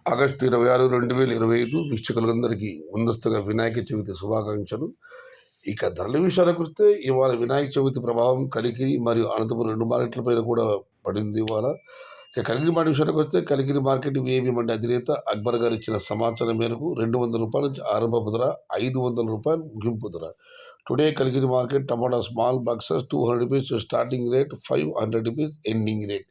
August 26, 2025 వీక్షకులందరికీ ముందస్తుగా వినాయక చవితి శుభాకాంక్షలు. ఇక ధరల విషయానికి వస్తే ఇవాళ వినాయక చవితి ప్రభావం కలికిరి మరియు అనంతపురం 2 మార్కెట్ల పైన కూడా పడింది ఇవాళ. ఇక కలికిరి మార్కెట్ విషయానికి వస్తే కలికిరి మార్కెట్ విఐబి మండి అధినేత అక్బర్ గారు ఇచ్చిన సమాచారం మేరకు ₹200 నుంచి ఆరంభపు ధర, ₹500 ముగింపు ధర. టుడే కలికిరి మార్కెట్ టమాటా small boxes ₹200 starting rate, ₹500 ending rate.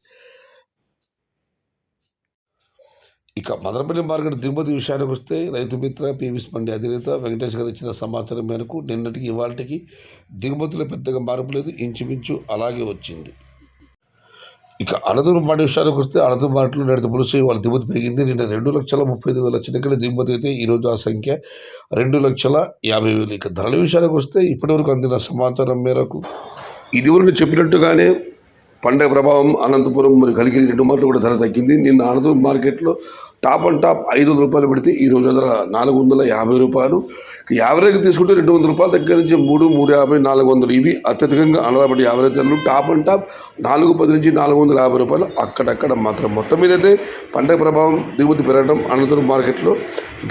ఇక మదనపల్లి మార్కెట్ దిగుమతి విషయానికి వస్తే రైతు మిత్ర పీవీఎస్ మండి అధినేత వెంకటేష్ గారు ఇచ్చిన సమాచారం మేరకు నిన్నటికి ఇవాళకి దిగుమతిలో పెద్దగా మార్పు లేదు, ఇంచుమించు అలాగే వచ్చింది. ఇక అనంతపురం మార్కెట్ విషయానికి వస్తే అనంతపురం మార్కెట్లో నేడు పులుసు వాళ్ళ దిగుమతి పెరిగింది. నిన్న 2,35,000 చిన్నకల దిగుమతి అయితే ఈరోజు ఆ సంఖ్య 2,50,000. ఇక ధరల విషయానికి వస్తే ఇప్పటివరకు అందిన సమాచారం మేరకు ఇదివరకు చెప్పినట్టుగానే పండగ ప్రభావం అనంతపురం మరియు కలికిరి 2 మార్కెట్లు కూడా ధర తగ్గింది. నిన్న అనంతపురం మార్కెట్లో టాప్ ₹500 పెడితే ఈరోజు ధర ₹450. యావరేజ్ తీసుకుంటే ₹200 దగ్గర నుంచి 3, 350, 400 ఇవి అత్యధికంగా అన్నదాపడి యావరేజ్ ధరలు. టాప్ ₹410 నుంచి ₹450 అక్కడక్కడ మాత్రం. మొత్తం మీద అయితే పండగ ప్రభావం దిగుమతి పెరగడం అనంతపురం మార్కెట్లో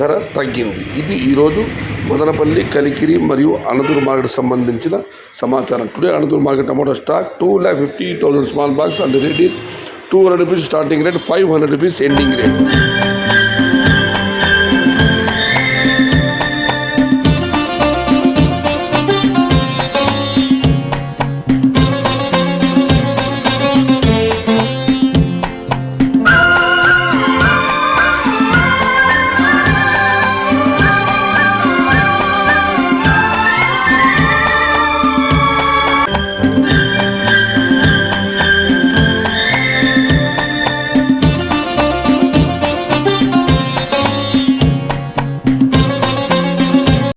ధర తగ్గింది. ఇది ఈరోజు మదనపల్లి, కలికిరి మరియు అనంతపురం మార్కెట్ సంబంధించిన సమాచారం. Today Anantapuram market tomato stock 2,50,000 small box and rate is ₹200 starting rate, ₹500 ending rate.